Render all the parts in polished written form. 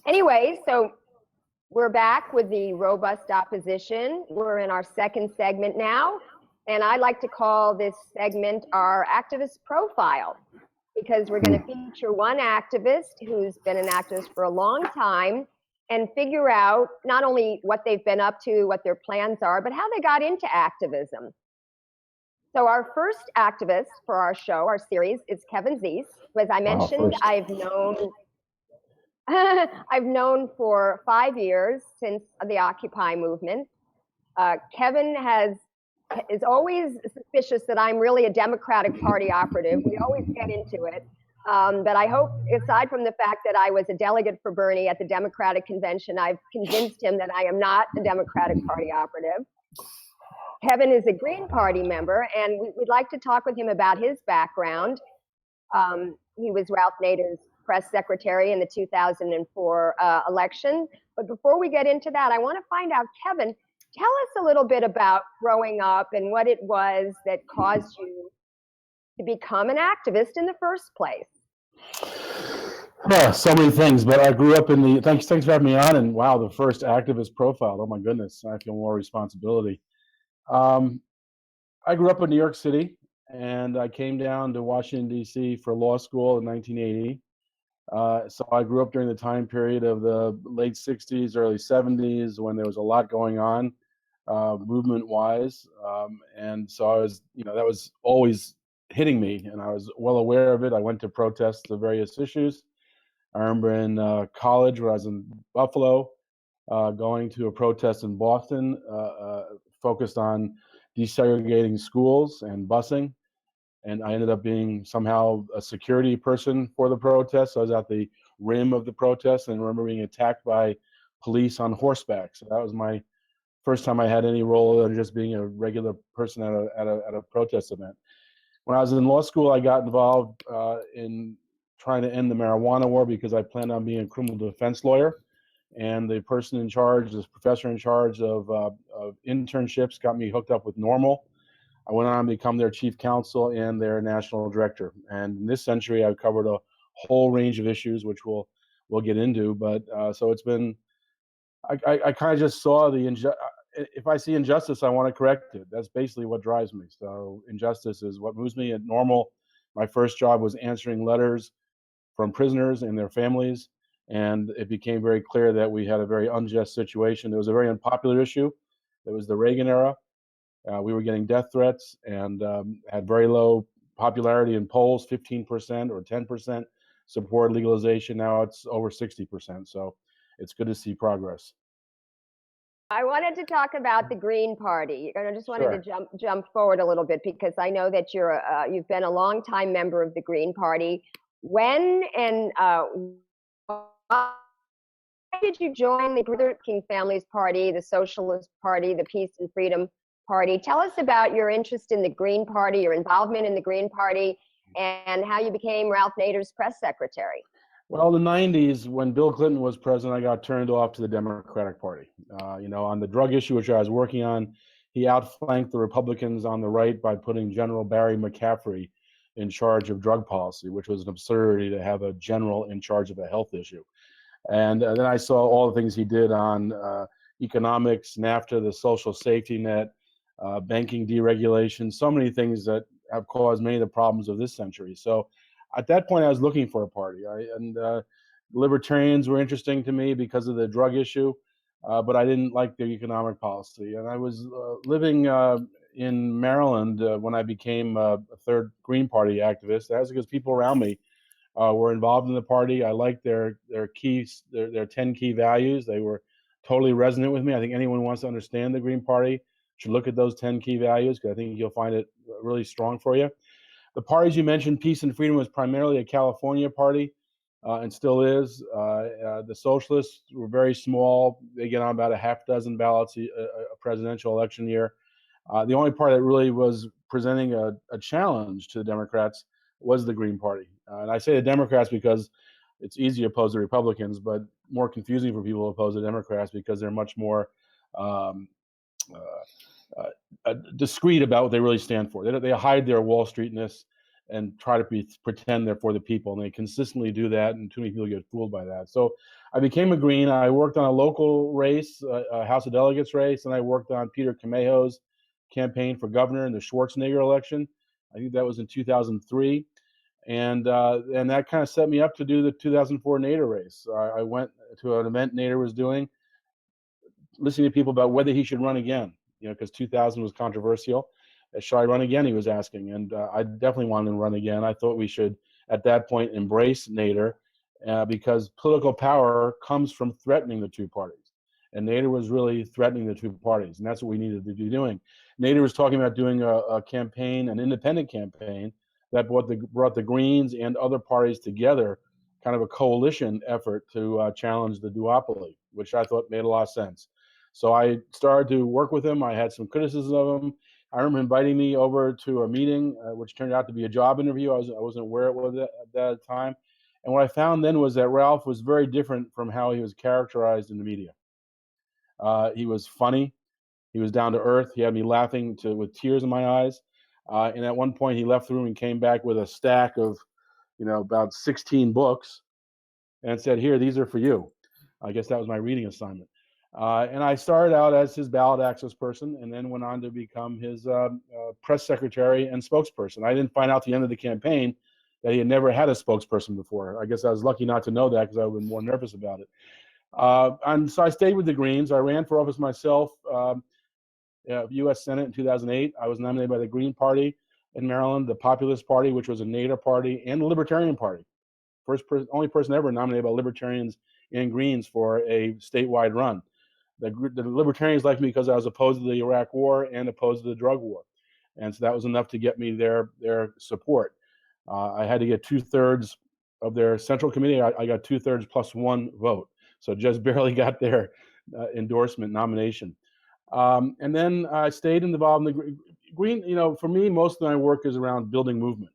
Anyway, so we're back with the robust opposition. We're in our second segment now, and I like to call this segment our activist profile, because we're going to feature one activist who's been an activist for a long time and figure out not only what they've been up to, what their plans are, but how they got into activism. So our first activist for our show, our series, is Kevin Zeese, who, as I mentioned, I've known for 5 years since the Occupy movement. Kevin is always suspicious that I'm really a Democratic Party operative. We always get into it. But I hope, aside from the fact that I was a delegate for Bernie at the Democratic convention, I've convinced him that I am not a Democratic Party operative. Kevin is a Green Party member, and we'd like to talk with him about his background. He was Ralph Nader's press secretary in the 2004 election. But before we get into that, I want to find out, Kevin, tell us a little bit about growing up and what it was that caused you to become an activist in the first place. Oh, so many things, but I grew up in the, thanks for having me on, and wow, the first activist profile, oh my goodness, I feel more responsibility. I grew up in New York City, and I came down to Washington, D.C. for law school in 1980. So I grew up during the time period of the late 60s, early 70s, when there was a lot going on, movement-wise. And so I was, that was always hitting me, and I was well aware of it. I went to protest the various issues. I remember in college, when I was in Buffalo, going to a protest in Boston, focused on desegregating schools and busing. And I ended up being somehow a security person for the protest. So I was at the rim of the protest and I remember being attacked by police on horseback. So that was my first time I had any role in just being a regular person at a protest event. When I was in law school, I got involved in trying to end the marijuana war because I planned on being a criminal defense lawyer. And the person in charge, this professor in charge of internships, got me hooked up with NORML. I went on to become their chief counsel and their national director. And in this century, I've covered a whole range of issues, which we'll get into. But so it's been, I kind of just saw if I see injustice, I want to correct it. That's basically what drives me. So injustice is what moves me. At NORML, my first job was answering letters from prisoners and their families. And it became very clear that we had a very unjust situation. It was a very unpopular issue. It was the Reagan era. We were getting death threats and had very low popularity in polls, 15% or 10% support legalization. Now it's over 60%. So it's good to see progress. I wanted to talk about the Green Party. And I just wanted to jump forward a little bit because I know that you've been a long-time member of the Green Party. When and why did you join the Luther King Family's Party, the Socialist Party, the Peace and Freedom Party? Tell us about your interest in the Green Party, your involvement in the Green Party, and how you became Ralph Nader's press secretary. Well, in the 90s, when Bill Clinton was president, I got turned off to the Democratic Party. On the drug issue, which I was working on, he outflanked the Republicans on the right by putting General Barry McCaffrey in charge of drug policy, which was an absurdity to have a general in charge of a health issue. And then I saw all the things he did on economics, NAFTA, the social safety net, banking deregulation, so many things that have caused many of the problems of this century. So at that point, I was looking for a party. Libertarians were interesting to me because of the drug issue, but I didn't like their economic policy. And I was living in Maryland when I became a third Green Party activist. That was because people around me were involved in the party. I liked their 10 key values. They were totally resonant with me. I think anyone who wants to understand the Green Party should look at those 10 key values because I think you'll find it really strong for you. The parties you mentioned, Peace and Freedom, was primarily a California party and still is. The Socialists were very small. They get on about a half dozen ballots a presidential election year. The only party that really was presenting a challenge to the Democrats was the Green Party. And I say the Democrats because it's easy to oppose the Republicans, but more confusing for people to oppose the Democrats because they're much more discreet about what they really stand for. They hide their Wall Streetness and try to pretend they're for the people. And they consistently do that, and too many people get fooled by that. So I became a Green. I worked on a local race, a House of Delegates race, and I worked on Peter Camejo's campaign for governor in the Schwarzenegger election. I think that was in 2003. And that kind of set me up to do the 2004 Nader race. I went to an event Nader was doing, listening to people about whether he should run again, because 2000 was controversial. Should I run again, he was asking. And I definitely wanted to run again. I thought we should, at that point, embrace Nader because political power comes from threatening the two parties. And Nader was really threatening the two parties, and that's what we needed to be doing. Nader was talking about doing a campaign, an independent campaign, that brought the Greens and other parties together, kind of a coalition effort to challenge the duopoly, which I thought made a lot of sense. So I started to work with him. I had some criticism of him. I remember inviting me over to a meeting, which turned out to be a job interview. I wasn't aware it was at that time. And what I found then was that Ralph was very different from how he was characterized in the media. He was funny. He was down to earth. He had me laughing with tears in my eyes. And at one point, he left the room and came back with a stack of, about 16 books, and said, "Here, these are for you." I guess that was my reading assignment. And I started out as his ballot access person, and then went on to become his press secretary and spokesperson. I didn't find out at the end of the campaign that he had never had a spokesperson before. I guess I was lucky not to know that, because I would have been more nervous about it. And so I stayed with the Greens. I ran for office myself. U.S. Senate in 2008. I was nominated by the Green Party in Maryland, the Populist Party, which was a Nader party, and the Libertarian Party. Only person ever nominated by Libertarians and Greens for a statewide run. The Libertarians liked me because I was opposed to the Iraq War and opposed to the drug war, and so that was enough to get me their support. I had to get 2/3 of their Central Committee. I got 2/3 plus one vote, so just barely got their endorsement nomination. And then I stayed involved in the Green. For me, most of my work is around building movement.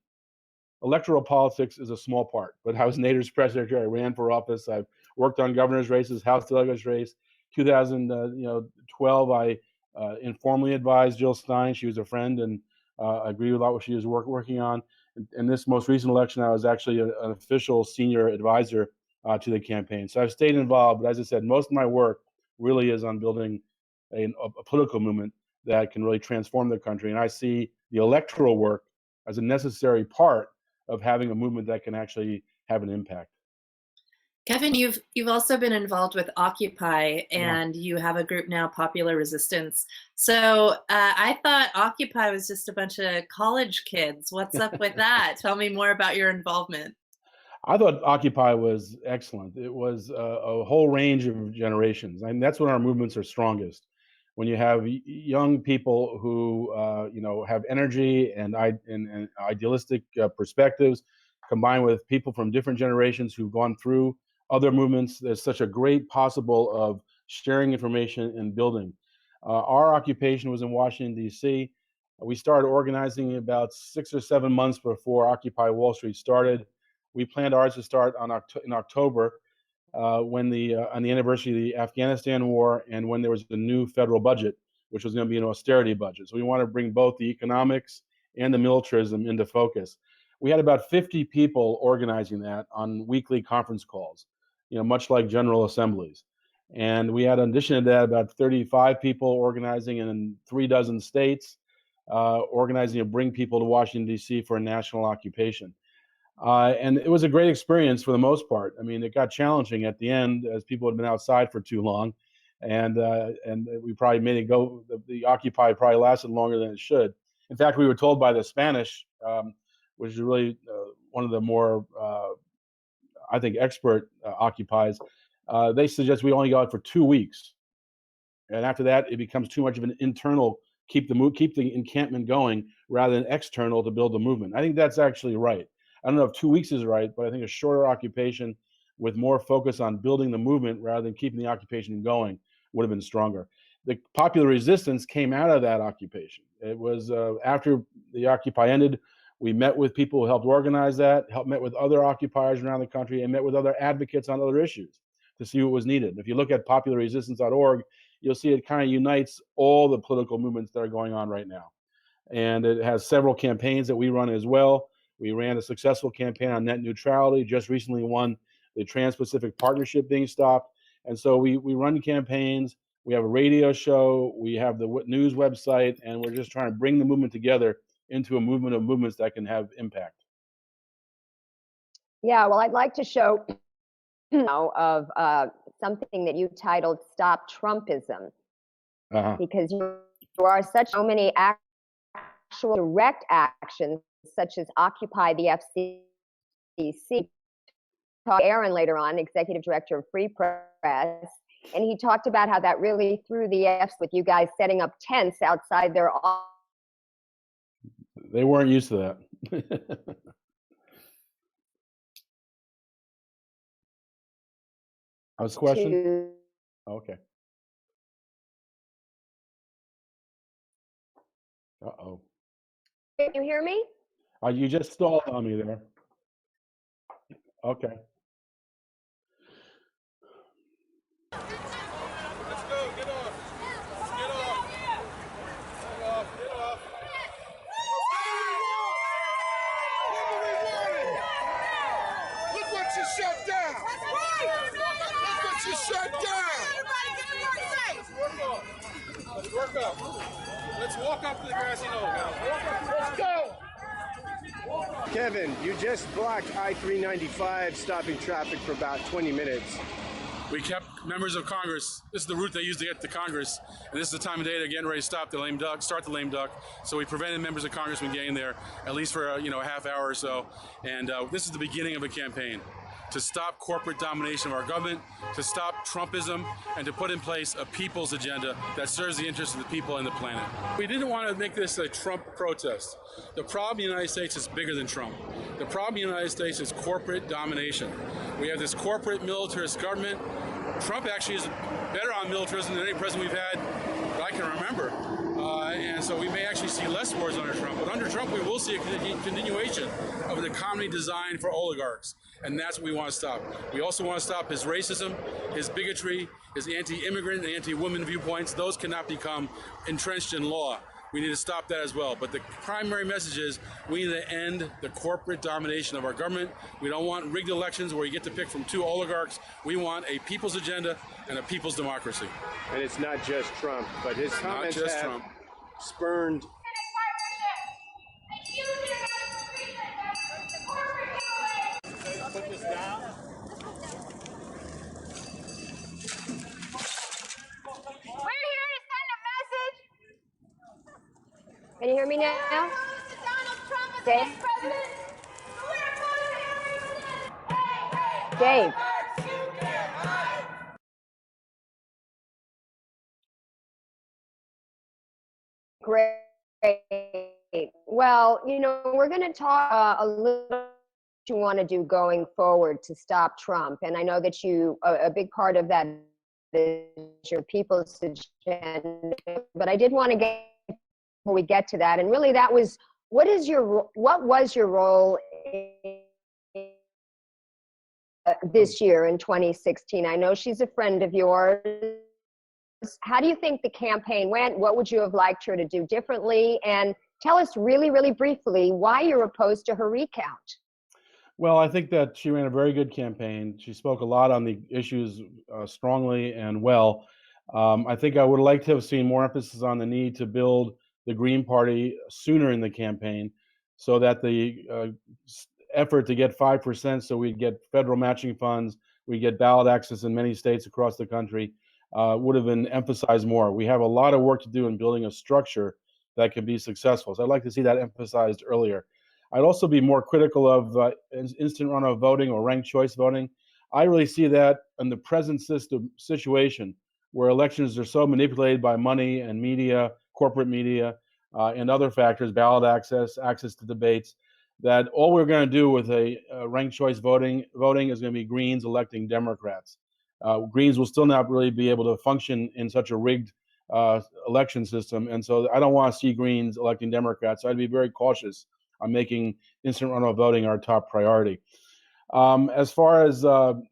Electoral politics is a small part, but I was Nader's press secretary. I ran for office. I've worked on governor's races, House delegates race. 2012, I informally advised Jill Stein. She was a friend, and I agree with a lot what she was working on. In this most recent election, I was actually an official senior advisor to the campaign. So I've stayed involved, but as I said, most of my work really is on building a political movement that can really transform the country. And I see the electoral work as a necessary part of having a movement that can actually have an impact. Kevin, you've also been involved with Occupy, and you have a group now, Popular Resistance. So I thought Occupy was just a bunch of college kids. What's up with that? Tell me more about your involvement. I thought Occupy was excellent. It was a whole range of generations. I mean, that's when our movements are strongest. When you have young people who have energy and idealistic perspectives, combined with people from different generations who've gone through other movements, there's such a great possible of sharing information and building. Our occupation was in Washington, D.C. We started organizing about 6 or 7 months before Occupy Wall Street started. We planned ours to start in October, on the anniversary of the Afghanistan war, and when there was the new federal budget, which was going to be an austerity budget. So we want to bring both the economics and the militarism into focus. We had about 50 people organizing that on weekly conference calls, much like General Assemblies. And we had, in addition to that, about 35 people organizing in 36 states, organizing to bring people to Washington, D.C. for a national occupation. And it was a great experience for the most part. I mean, it got challenging at the end as people had been outside for too long, and we probably made it go. The Occupy probably lasted longer than it should. In fact, we were told by the Spanish, which is really one of the more, I think, expert Occupies. They suggest we only go out for 2 weeks, and after that, it becomes too much of an internal keep the encampment going rather than external to build the movement. I think that's actually right. I don't know if 2 weeks is right, but I think a shorter occupation with more focus on building the movement rather than keeping the occupation going would have been stronger. The Popular Resistance came out of that occupation. It was after the Occupy ended, we met with people who helped organize that, met with other occupiers around the country, and met with other advocates on other issues to see what was needed. If you look at popularresistance.org, you'll see it kind of unites all the political movements that are going on right now. And it has several campaigns that we run as well. We ran a successful campaign on net neutrality, just recently won the Trans-Pacific Partnership being stopped. And so we run campaigns, we have a radio show, we have the news website, and we're just trying to bring the movement together into a movement of movements that can have impact. Yeah, well, I'd like to show of something that you titled Stop Trumpism, because you are so many actual direct actions, such as Occupy the FCC. Aaron later on, executive director of Free Press, and he talked about how that really threw the F's with you guys setting up tents outside their office. They weren't used to that. What's the question? Okay. Uh-oh. Can you hear me? You just stalled on me there. Okay. Let's go. Get off. Get off. Get off. Get off. Look what you shut down. Look what you shut down. Let's work up. Let's walk up to the grassy knoll, guys. Let's go. Kevin, you just blocked I-395, stopping traffic for about 20 minutes. We kept members of Congress. This is the route they use to get to Congress, and this is the time of day they're getting ready to start the lame duck. So we prevented members of Congress from getting there, at least for a half hour or so. And this is the beginning of a campaign to stop corporate domination of our government, to stop Trumpism, and to put in place a people's agenda that serves the interests of the people and the planet. We didn't want to make this a Trump protest. The problem in the United States is bigger than Trump. The problem in the United States is corporate domination. We have this corporate militarist government. Trump actually is better on militarism than any president we've had that I can remember. And so we may actually see less wars under Trump. But under Trump, we will see a continuation of an economy designed for oligarchs. And that's what we want to stop. We also want to stop his racism, his bigotry, his anti-immigrant and anti-woman viewpoints. Those cannot become entrenched in law. We need to stop that as well. But the primary message is we need to end the corporate domination of our government. We don't want rigged elections where you get to pick from two oligarchs. We want a people's agenda and a people's democracy. And it's not just Trump, but his comments have spurned. Put this down. We're here to send a message. Can you hear me now? Donald Trump is the Dave? next president. Dave. Great. Well, we're going to talk a little what you want to do going forward to stop Trump. And I know that a big part of that is your people's agenda. But I did want to get, before we get to that, and really that was, what was your role this year in 2016? I know she's a friend of yours. How do you think the campaign went? What would you have liked her to do differently? And tell us really, really briefly why you're opposed to her recount. Well, I think that she ran a very good campaign. She spoke a lot on the issues strongly and well. I think I would like to have seen more emphasis on the need to build the Green Party sooner in the campaign, so that the effort to get 5%, so we'd get federal matching funds, we get ballot access in many states across the country, would have been emphasized more. We have a lot of work to do in building a structure that can be successful. So I'd like to see that emphasized earlier. I'd also be more critical of instant runoff voting or ranked choice voting. I really see that in the present situation where elections are so manipulated by money and media, corporate media, and other factors, ballot access to debates, that all we're going to do with a ranked choice voting is going to be Greens electing Democrats. Greens will still not really be able to function in such a rigged election system, and so I don't want to see Greens electing Democrats. So I'd be very cautious on making instant runoff voting our top priority. As far as the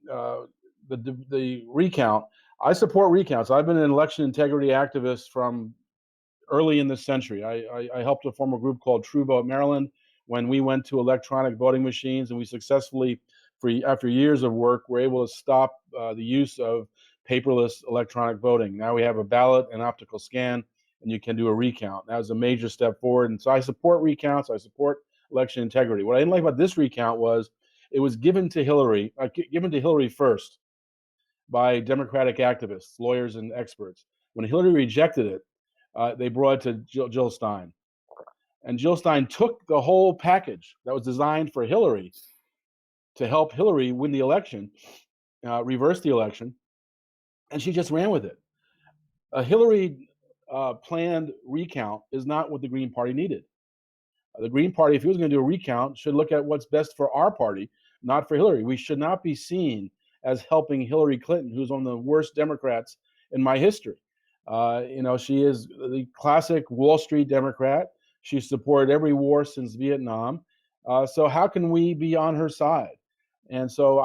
recount, I support recounts. I've been an election integrity activist from early in this century. I helped to form a group called True Vote Maryland, when we went to electronic voting machines, and we successfully, after years of work, were able to stop the use of paperless electronic voting. Now we have a ballot, an optical scan, and you can do a recount. That was a major step forward. And so I support recounts. I support election integrity. What I didn't like about this recount was it was given to Hillary first by Democratic activists, lawyers, and experts. When Hillary rejected it, they brought it to Jill Stein. And Jill Stein took the whole package that was designed for Hillary to help Hillary win the election, reverse the election, and she just ran with it. A Hillary planned recount is not what the Green Party needed. The Green Party, if he was going to do a recount, should look at what's best for our party, not for Hillary. We should not be seen as helping Hillary Clinton, who's one of the worst Democrats in my history. She is the classic Wall Street Democrat. She supported every war since Vietnam. So how can we be on her side? And so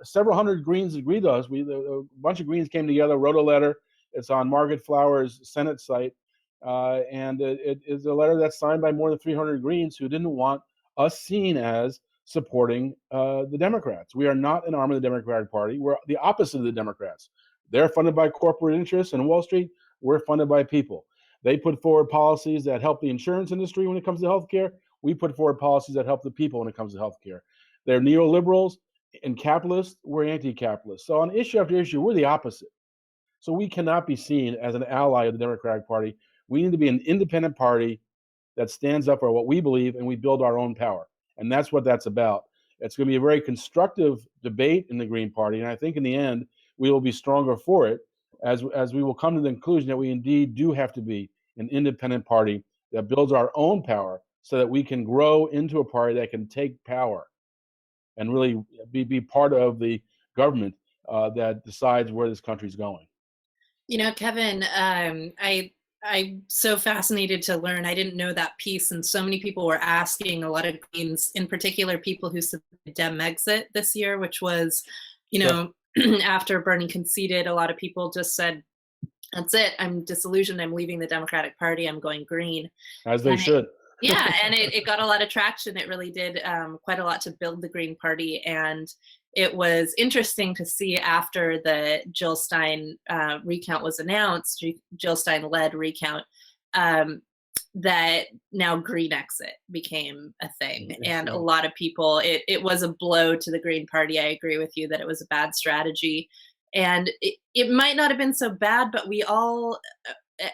several hundred Greens agreed to us. A bunch of Greens came together, wrote a letter. It's on Margaret Flower's Senate site. And it is a letter that's signed by more than 300 Greens who didn't want us seen as supporting the Democrats. We are not an arm of the Democratic Party. We're the opposite of the Democrats. They're funded by corporate interests and Wall Street. We're funded by people. They put forward policies that help the insurance industry when it comes to healthcare. We put forward policies that help the people when it comes to healthcare. They're neoliberals and capitalists. We're anti-capitalists. So on issue after issue, we're the opposite. So we cannot be seen as an ally of the Democratic Party. We need to be an independent party that stands up for what we believe, and we build our own power. And that's what that's about. It's going to be a very constructive debate in the Green Party, and I think in the end, we will be stronger for it as we will come to the conclusion that we indeed do have to be an independent party that builds our own power so that we can grow into a party that can take power and really be part of the government that decides where this country's going. Kevin, I'm so fascinated to learn. I didn't know that piece, and so many people were asking, a lot of Greens, in particular people who supported Dem exit this year, which was, after Bernie conceded, a lot of people just said, that's it, I'm disillusioned, I'm leaving the Democratic Party, I'm going green. As they should. Yeah, and it got a lot of traction. It really did quite a lot to build the Green Party. And it was interesting to see after the Jill Stein recount was announced, Jill Stein-led recount, that now Green exit became a thing. And a lot of people, it was a blow to the Green Party. I agree with you that it was a bad strategy. And it might not have been so bad, but we all,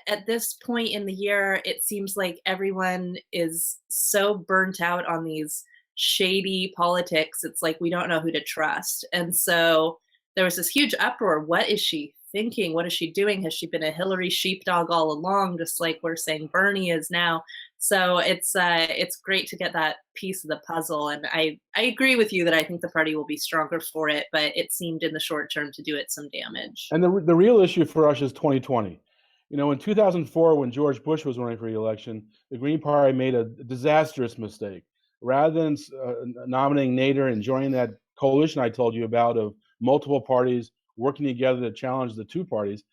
at this point in the year, it seems like everyone is so burnt out on these shady politics. It's like we don't know who to trust. And so there was this huge uproar. What is she thinking? What is she doing? Has she been a Hillary sheepdog all along, just like we're saying Bernie is now? So it's great to get that piece of the puzzle. And I agree with you that I think the party will be stronger for it, but it seemed in the short term to do it some damage. And the real issue for us is 2020. In 2004, when George Bush was running for re-election, the Green Party made a disastrous mistake. Rather than nominating Nader and joining that coalition I told you about of multiple parties working together to challenge the two parties,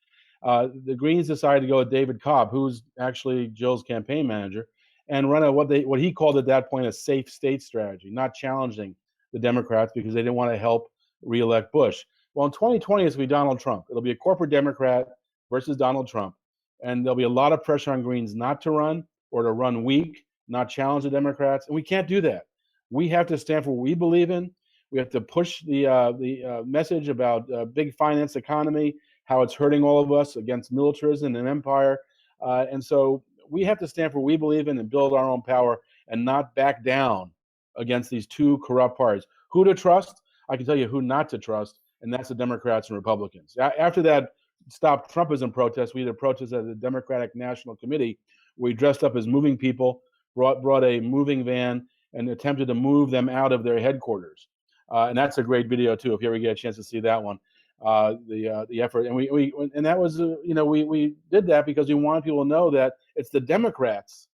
the Greens decided to go with David Cobb, who's actually Jill's campaign manager, and run what he called at that point a safe state strategy, not challenging the Democrats because they didn't want to help re-elect Bush. Well, in 2020, it's going to be Donald Trump. It'll be a corporate Democrat versus Donald Trump. And there'll be a lot of pressure on Greens not to run or to run weak, not challenge the Democrats. And we can't do that. We have to stand for what we believe in. We have to push the message about big finance economy, how it's hurting all of us against militarism and empire. And so we have to stand for what we believe in and build our own power and not back down against these two corrupt parties. Who to trust? I can tell you who not to trust, and that's the Democrats and Republicans. After that Stop Trumpism protest, we had a protest at the Democratic National Committee. We dressed up as moving people, brought a moving van, and attempted to move them out of their headquarters. And that's a great video too, if you ever get a chance to see that one. The effort, and and that was we did that because we wanted people to know that it's the Democrats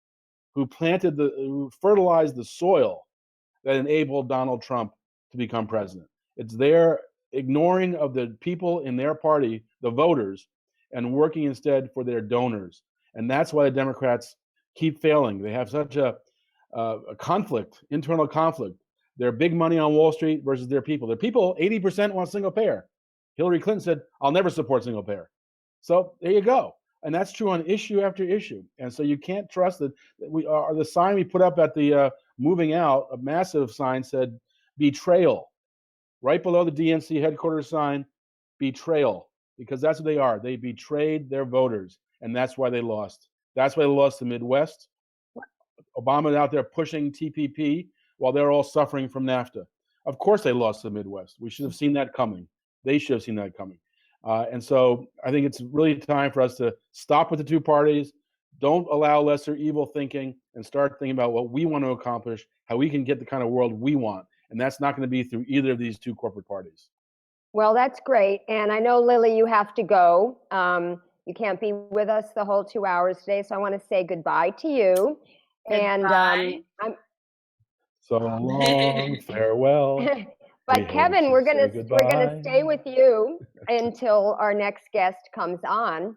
who fertilized the soil that enabled Donald Trump to become president. It's their ignoring of the people in their party, the voters, and working instead for their donors. And that's why the Democrats keep failing. They have such a a conflict, internal conflict. Their big money on Wall Street versus their people. Their people, 80% want single payer. Hillary Clinton said, "I'll never support single payer." So there you go. And that's true on issue after issue. And so you can't trust that we are the sign we put up at the moving out, a massive sign said betrayal. Right below the DNC headquarters sign, betrayal, because that's what they are. They betrayed their voters, and that's why they lost. That's why they lost the Midwest. Obama's out there pushing TPP while they're all suffering from NAFTA. Of course they lost the Midwest. We should have seen that coming. They should have seen that coming. And so I think it's really time for us to stop with the two parties, don't allow lesser evil thinking, and start thinking about what we want to accomplish, how we can get the kind of world we want. And that's not going to be through either of these two corporate parties. Well, that's great. And I know, Lily, you have to go. You can't be with us the whole 2 hours today. So I want to say goodbye to you. And I'm so long, farewell. But Kevin, we're gonna stay with you until our next guest comes on.